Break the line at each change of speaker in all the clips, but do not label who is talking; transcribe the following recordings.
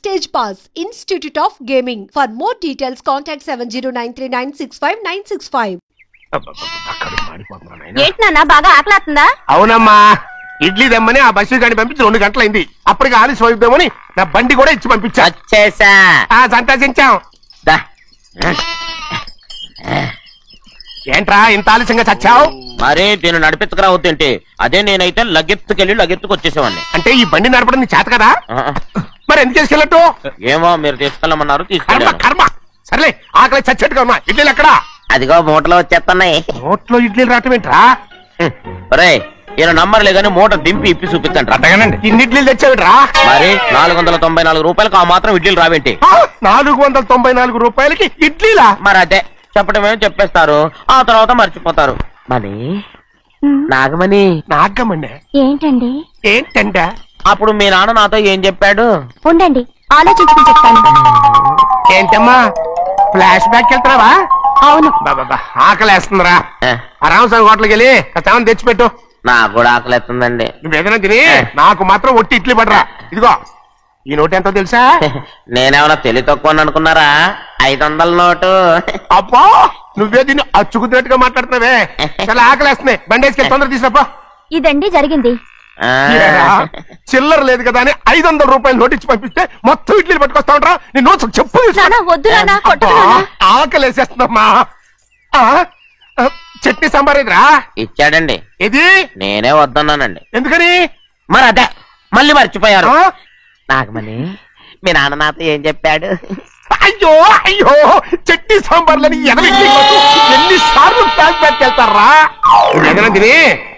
Stage Pass, Institute of Gaming. For more details, contact 7093965965.
ఏంటన్నా బాగా ఆకలాతుందా?
అవునమ్మా, ఇడ్లీ దమ్మని ఆ బస్సు గాని పంపించి 2 గంటలైంది. అప్పటికి ఆలస్యం అవుతామని నా బండి కూడా ఇచ్చి పంపించా. సంతోషించాం. ఏంట్రా ఇంత ఆలస్యంగా చచ్చావు?
మరే దీన్ని నడిపెత్తుకురావద్దేంటి? అదే నేనైతే లగెత్తుకెళ్ళి లగెత్తుకు వచ్చేసేవాడిని.
అంటే ఈ బండి నడపడం నీ చేత కదా? మరి ఎందుకు తీసుకెళ్ళట్టు?
ఏమో మీరు తీసుకెళ్ళమన్నారు,
కర్మ
తీసుకెళ్ళాను.
కర్మ. సర్లే, ఆకలి చచ్చేట్టుగా ఉన్నా. ఇడ్లీలు ఎక్కడా?
అదిగో మూటలో వచ్చేస్తున్నాయి.
నోట్లో ఇడ్లీలు రావటం ఏంట్రా?
రే ఈయన నంబర్లే గానీ మూట దింపి ఇప్పి చూపించండి.
అట్టగానండి. ఇన్ని ఇడ్లీలు తెచ్చావిడ్రా?
మరి 494 రూపాయలకు ఆ మాత్రం ఇడ్లీలు రావేంటి?
494 రూపాయలకి ఇడ్లీలా?
మరి అదే చెప్పడమేమో చెప్పేస్తారు, ఆ తర్వాత మర్చిపోతారు. మనీ నాగమణి.
నాగమండి
ఏంటండి?
ఏంటంట?
అప్పుడు మీ నాన్న నాతో ఏం చెప్పాడు?
ఉండండి ఆలోచించుకుని చెప్తాను.
ఏంటమ్మా ఫ్లాష్ బ్యాక్ వెళ్తున్నావా?
అవును.
బాబా ఆకలి వేస్తుందిరా. రామస్వామి హోటల్కి వెళ్ళి తెచ్చి పెట్టు.
నాకు కూడా ఆకలి ఎత్తుందండి.
నువ్వేదైనా తిని నాకు మాత్రం ఒట్టి ఇడ్లీ పడరా. ఇదిగో ఈ నోటు ఎంతో తెలుసా?
నేనేమన్నా తెలివి తక్కువ అనుకున్నారా? 500 నోటు.
అబ్బా నువ్వే దీన్ని అచ్చుకుతున్నట్టుగా మాట్లాడుతున్నావే. చాలా ఆకలి వేస్తున్నాయి. బండేసుకెళ్ళి తొందర తీసినప్ప.
ఇదండి జరిగింది.
చిల్లర లేదు కదా అని 500 రూపాయలు నోటు ఇచ్చి పంపిస్తే మొత్తం ఇడ్లీలు పట్టుకొస్తా ఉంటా. నీ నోట్స్ చెప్పు. ఆకలి వేసేస్తుందమ్మా. చట్నీ సాంబార్ ఇదిరా?
ఇచ్చాడండి.
ఇది
నేనే వద్దన్నానండి.
ఎందుకని?
మరి అదే మళ్ళీ మర్చిపోయారు. నాగమణి మీ నాన్న నాతో ఏం చెప్పాడు?
అయ్యో అయ్యో చట్నీ సాంబార్లని ఎన్నిసార్లు ప్యాక్ ప్యాక్ వెళ్తారా? ఏదైనా తిని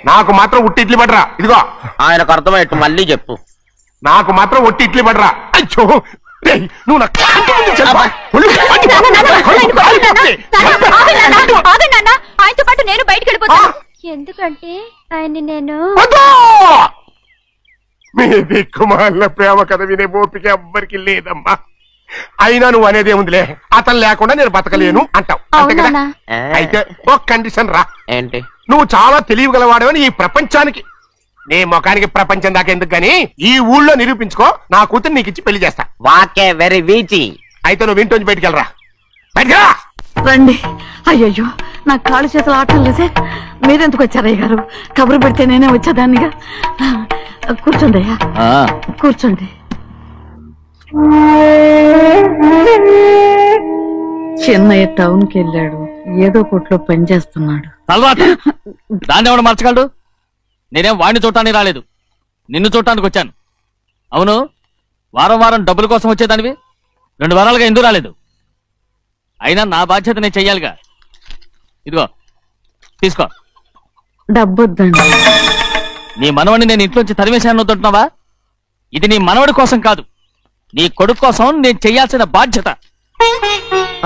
నాకు మాత్రం ఉట్టి ఇడ్లీ పడరా. ఇదిగో
ఆయనకు అర్థమయ్యట్టు మళ్ళీ చెప్పు.
నాకు మాత్రం ఒట్టి ఇడ్లీ పడరా. అయ్యో నువ్వు
ఆయనతో పాటు నేను బయటకు వెళ్ళిపోతాను. ఎందుకంటే ఆయన్ని నేను
మీ దిక్కుమాల ప్రేమ కథ వినే ఓపిక ఎవ్వరికి లేదమ్మా. అయినా నువ్వు అనేదేముందిలే, అతను లేకుండా నేను బతకలేను అంటావు అంతే కదా? అయితే ఒక కండిషన్ రా.
ఏంటి?
నువ్వు చాలా తెలియగలవాడవని ఈ ప్రపంచానికి, నీ ముఖానికి ప్రపంచం దాకా ఎందుకు గాని ఈ ఊళ్ళో నిరూపించుకో. నా కూతురు నీకు ఇచ్చి పెళ్లి చేస్తా.
వాకే వెరీ వీచి.
అయితే నువ్వు ఇంటి బయటికి వెళ్ళరా. బయటరా
రండి. అయ్యయ్యో నా కాళ్ళు చేతులు ఆటం లేదే. మీరెందుకు వచ్చారయ్య గారు? కబురు పెడితే నేనే వచ్చేదాన్నిగా. కూర్చోండి అయ్యా, కూర్చోండి. చిన్నయ్య టౌన్ కి వెళ్ళాడు, ఏదో కొట్లో పని చేస్తున్నాడు.
దాన్ని ఎవడు మార్చగలడు? నేనేం వాడిని చూడటానికి రాలేదు, నిన్ను చూడటానికి వచ్చాను. అవును, వారం వారం డబ్బుల కోసం వచ్చేదానివి 2 వారాలుగా ఎందుకు రాలేదు? అయినా నా బాధ్యత నేను చెయ్యాలిగా. ఇదిగో తీసుకో.
డబ్బొద్దండి.
నీ మనవడిని నేను ఇంట్లోంచి తరిమేశాను వద్దంటున్నావా? ఇది నీ మనవడి కోసం కాదు, నీ కొడుకు కోసం నేను చెయ్యాల్సిన బాధ్యత.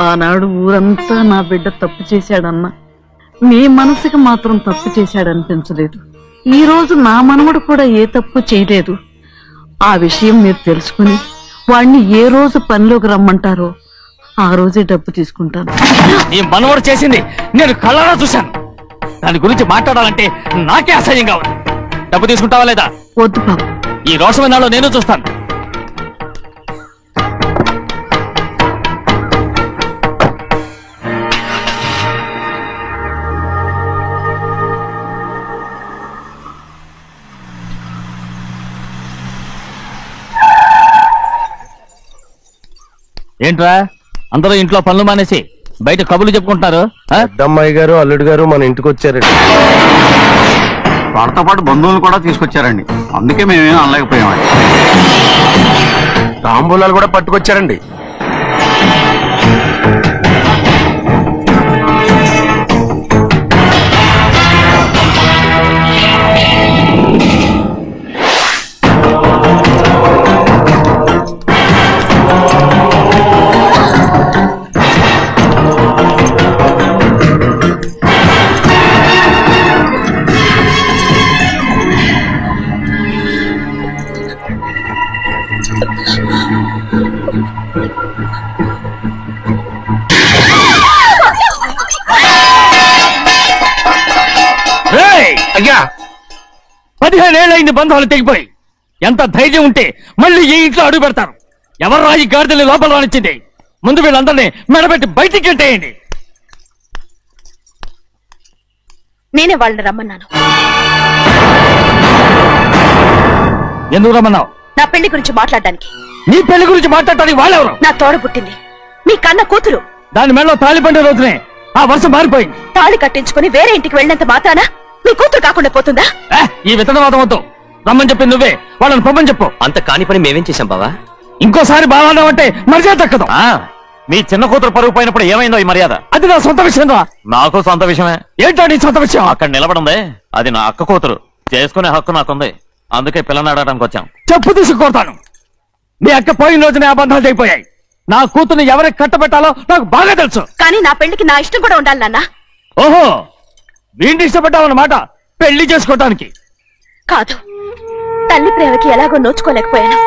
ఆనాడు ఊరంతా నా బిడ్డ తప్పు చేశాడన్నా, మీ మనసుకి మాత్రం తప్పు చేశాడనిపించలేదు. ఈ రోజు నా మనవడు కూడా ఏ తప్పు చేయలేదు. ఆ విషయం మీరు తెలుసుకుని వాడిని ఏ రోజు పనిలోకి రమ్మంటారో ఆ రోజే డబ్బు తీసుకుంటాను.
నీ మనవడు చేసింది నేను కళ్ళారా చూశాను. దాని గురించి మాట్లాడాలంటే నాకే అసహ్యంగా ఉంది. డబ్బు తీసుకుంటావా లేదా?
వద్దు బాబు.
ఈ రోషమైన నాలో నేను చూస్తాను. ఏంట్రా అందరూ ఇంట్లో పనులు మానేసి బయట కబుర్లు చెప్పుకుంటున్నారు?
పెద్దమ్మాయి గారు అల్లుడు గారు మన ఇంటికి వచ్చారండి.
వాళ్ళతో పాటు బంధువులు కూడా తీసుకొచ్చారండి, అందుకే మేమేం అనలేకపోయామండి.
తాంబూలాలు కూడా పట్టుకొచ్చారండి.
అయ్యా 15 ఏళ్ళైంది బంధాలు తెగిపోయి. ఎంత ధైర్యం ఉంటే మళ్ళీ ఈ ఇంట్లో అడుగు పెడతారు? ఎవరు రాయి గాడిదల్ని లోపల రానిచ్చింది? ముందు వీళ్ళందరినీ మెడబెట్టి బయటికి గెంటేయండి.
నేనే వాళ్ళని రమ్మన్నాను.
ఎందుకు రమ్మన్నావు?
నా పెళ్లి గురించి మాట్లాడడానికి.
నీ పెళ్లి గురించి మాట్లాడటానికి వాళ్ళెవరు?
నా తోడ పుట్టింది, మీ కన్న కూతురు.
దాని మెడలో తాళి పండే రోజునే ఆ వర్షం మారిపోయింది.
తాళి కట్టించుకుని వేరే ఇంటికి వెళ్ళినంత మాత్రాన మీ కూతురు కాకుండా పోతుందా?
ఈ విత్తనవాదం వద్దు. రమ్మని చెప్పింది నువ్వే, వాళ్ళని పొమ్మని చెప్పు.
అంత కాని పని మేమేం చేశాం బావా?
ఇంకోసారి బాగా అంటే మర్యాద దక్కదు.
మీ చిన్న కూతురు పరుగు పోయినప్పుడు ఏమైందో ఈ మర్యాద?
అది నా సొంత విషయం రా.
నాకు సొంత విషయమే.
ఏంటో నీ సొంత విషయం?
అక్కడ నిలబడిందే అది నా అక్క కూతురు. చేసుకునే హక్కు నాకుంది. అందుకే పిల్లని అడగడానికి వచ్చాం.
చెప్పు తీసుకొడతాను. నీ అక్క పోయిన రోజునే అబద్ధాలు అయిపోయాయి. నా కూతుర్ని ఎవరికి కట్టబెట్టాలో నాకు బాగా తెలుసు.
కానీ నా పెళ్లికి నా ఇష్టం కూడా ఉండాలి నాన్న.
ఓహో, వీడిని ఇష్టపడ్డావన్నమాట పెళ్లి చేసుకోవటానికి.
కాదు, తల్లి ప్రేమకి ఎలాగో నోచుకోలేకపోయాను.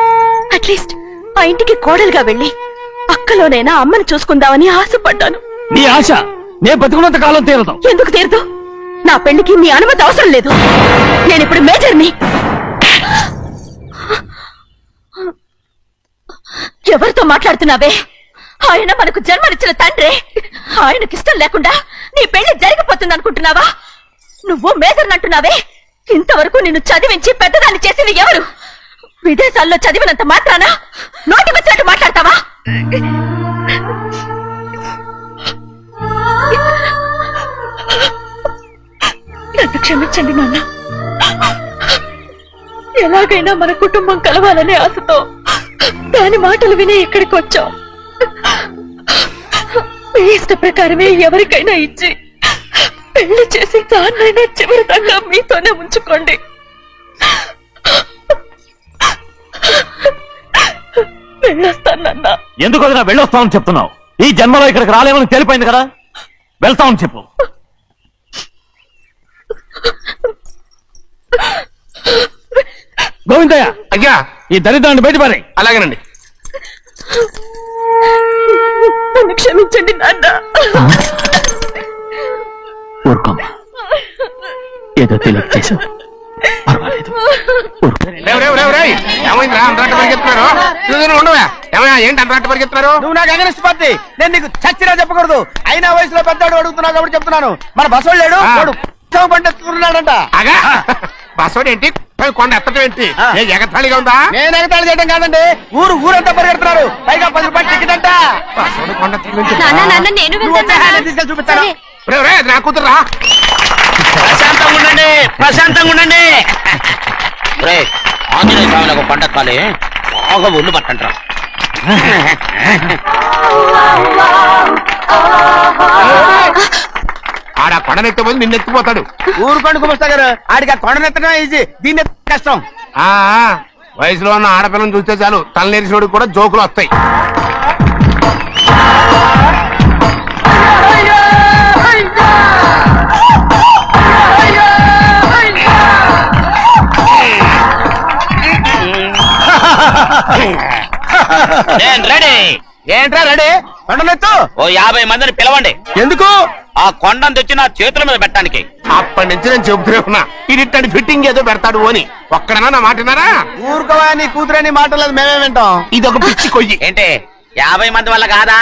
అట్లీస్ట్ ఆ ఇంటికి కోడలుగా వెళ్ళి అక్కలోనైనా అమ్మని చూసుకుందామని ఆశపడ్డాను.
నీ ఆశ నే బతుకున్నంత కాలం తీరదు.
ఎందుకు తీరదు? నా పెళ్లికి మీ అనుమతి అవసరం లేదు. నేనిప్పుడు మేజర్ని. ఎవరితో మాట్లాడుతున్నావే? ఆయన మనకు జన్మనిచ్చిన తండ్రి. ఆయనకిష్టం లేకుండా నీ పెళ్లి జరిగిపోతుంది అనుకుంటున్నావా? నువ్వు మేజర్ అంటున్నావే. ఇంతవరకు నిన్ను చదివించి పెద్దదాన్ని చేసింది ఎవరు? విదేశాల్లో చదివినంత మాత్రాన నోటికొచ్చినట్టు మాట్లాడతావా? నన్ను క్షమించండి నాన్న. ఎలాగైనా మన కుటుంబం కలవాలనే ఆశతో దాని మాటలు విని ఇక్కడికి వచ్చాం. మీ ఇష్ట ప్రకారమే ఎవరికైనా ఇచ్చి పెళ్లి చేసి దాన్నైనా చివరి దాకా మీతోనే ఉంచుకోండి. వెళ్ళొస్తానన్నా.
ఎందుకు అది నా వెళ్ళొస్తామని చెప్తున్నావు? ఈ జన్మలో ఇక్కడికి రాలేమని తెలిపోయింది కదా. వెళ్తామని చెప్పు.
గోవిందయ్య,
అయ్యా
ఈ దరిద్రాన్ని బయటపడే.
అలాగేనండి.
నన్ను క్షమించండి నాన్న.
ఊరుకోమ్మా, ఏదో తెలియక చేశావు, పర్వాలేదు.
ఏమైందిరా అంతరాట పరిగెత్తున్నారు? ఉండవా? ఏమయ్యా ఏంటి అంతరాట పరిగెత్తున్నారు?
నువ్వు నాకు అగనిస్ట్ పార్టీ. నేను నీకు చచ్చినా చెప్పకూడదు. అయినా వయసులో పెద్దవాడు అడుగుతున్నావు కాబట్టి చెప్తున్నాను. మన బసవాడు లేడు, వాడు పండుతున్నాడంట.
అగా బసోడు ఏంటి? కొండ ఎత్తడం ఏంటి? ఎగతాళిగా ఉందా?
నేను ఎగతాళి చేయడం కాదండి, ఊరంతా పరిగెడుతున్నారు. పైగా 10 రూపాయలు టికెట్ అంట.
బసోడు కొండ
నేను
తీసుకెళ్ళి చూపిస్తాను.
నా కూతురా.
ప్రశాంతంగా ఉండండి, ప్రశాంతంగా ఉండండి. ఆంజనేయ స్వామికి పండక్కాలి, బాగా ఒళ్ళు పట్టంటారా.
ఆడ కొండనెత్తబోదు నిన్నెత్తిపోతాడు.
ఊరుకోండి కుమస్తా గారు, ఆడికి ఆ కొండనెత్తడం ఈజీ, దీన్ని కష్టం.
వయసులో ఉన్న ఆడపిల్లని చూస్తే చాలు తలనేరిసినోడికి కూడా జోకులు వస్తాయి.
రెడీ.
ఏంట్రా రెడీ? కొండనెత్తు.
ఓ 50 మందిని పిలవండి.
ఎందుకు?
ఆ కొండను తెచ్చి నా చేతుల మీద పెట్టడానికి.
అప్పటి నుంచి నేను చెబుతూనే ఉన్నా, ఇది ఫిట్టింగ్ ఏదో పెడతాడు అని. ఒక్కడనా నా మాట విన్నారా?
ఊరుకోవా, నీ కూతురని మాటలేదు, మేమే వింటాం.
ఇది ఒక పిచ్చి కొయ్యి.
ఏంటి 50 మంది వల్ల కాదా?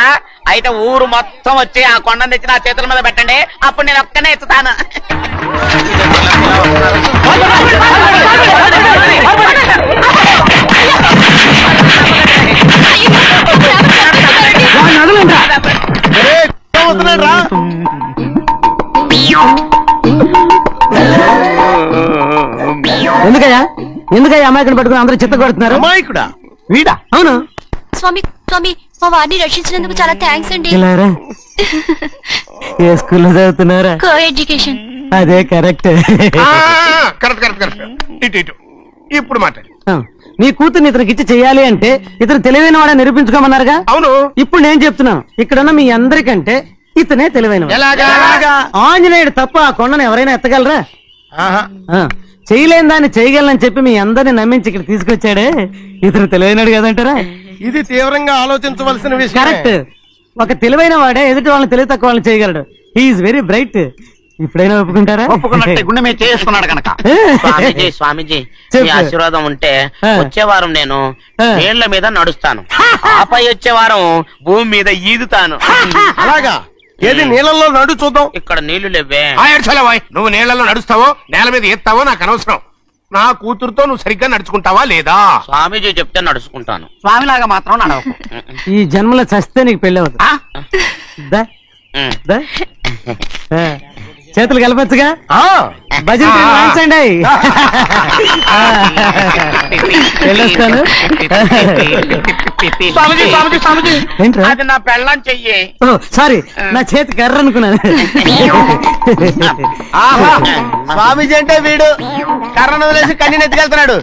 అయితే ఊరు మొత్తం వచ్చి ఆ కొండను తెచ్చి నా చేతుల మీద పెట్టండి, అప్పుడు నేను ఒక్కనే ఎత్తుతాను.
ఎందుకయ్యా అమాయకుని పట్టుకుని అందరూ చిత్త కొడుతున్నారు?
అమాయకుడా? వీడా?
అవును.
స్వామి స్వామి, మా వారిని రక్షించినందుకు చాలా థ్యాంక్స్ అండి.
ఏ స్కూల్లో చదువుతున్నారా?
Co education.
అదే కరెక్ట్.
ఇటు ఇప్పుడు మాట్లాడు.
నీ కూతుర్ని ఇతనికి ఇచ్చి చెయ్యాలి అంటే ఇతను తెలివైన వాడే నిరూపించుకోమన్నారుగా.
అవును.
ఇప్పుడు నేను చెప్తున్నాను, ఇక్కడున్న మీ అందరికంటే ఇతనే తెలివైన. ఆంజనేయుడు తప్ప ఆ కొండను ఎవరైనా ఎత్తగలరా? చేయలేని దాన్ని చేయగలనని చెప్పి మీ అందరిని నమ్మించి ఇక్కడ తీసుకొచ్చాడే, ఇతను తెలివైనడు కదంటారా?
ఇది తీవ్రంగా ఆలోచించవలసిన విషయం.
కరెక్ట్. ఒక తెలివైన వాడే ఎదుటి వాళ్ళని తెలివి తక్కువ వాళ్ళని చేయగలడు. He is very bright.
ఇప్పుడైనా ఒప్పుకుంటారా?
ఒప్పుకున్నట్టే గుండె మీద చేసుకున్నాడు కనుక.
స్వామీజీ స్వామీజీ మీ ఆశీర్వాదం ఉంటే వచ్చే వారం నేను నీళ్ల మీద నడుస్తాను, ఆపై వచ్చే వారం భూమి మీద ఈదుతాను.
అలాగా? ఏది నీళ్ళల్లో నడు చూద్దాం.
ఇక్కడ నీళ్లు లేవే.
నువ్వు నీళ్ళలో నడుస్తావో నేల మీద ఎత్తావో నాకు అనవసరం. నా కూతురుతో నువ్వు సరిగ్గా నడుచుకుంటావా లేదా?
స్వామీజీ చెప్తే నడుచుకుంటాను.
స్వామిలాగా మాత్రం నడవకు.
ఈ జన్మలో చస్తే నీకు పెళ్ళి అవుతుంది. చేతులు కలపచ్చుగా? భజన వాయించండి. వెళ్ళొస్తాను.
స్వామీజీ స్వామీజీ స్వామీజీ
ఏంట్రా?
అది నా పెళ్ళం చెయ్యి.
సారీ, నా చేతి కర్ర అనుకున్నాను.
స్వామీజీ అంటే వీడు కర్రను వదిలేసి కన్నీ నెత్తికెళ్తున్నాడు.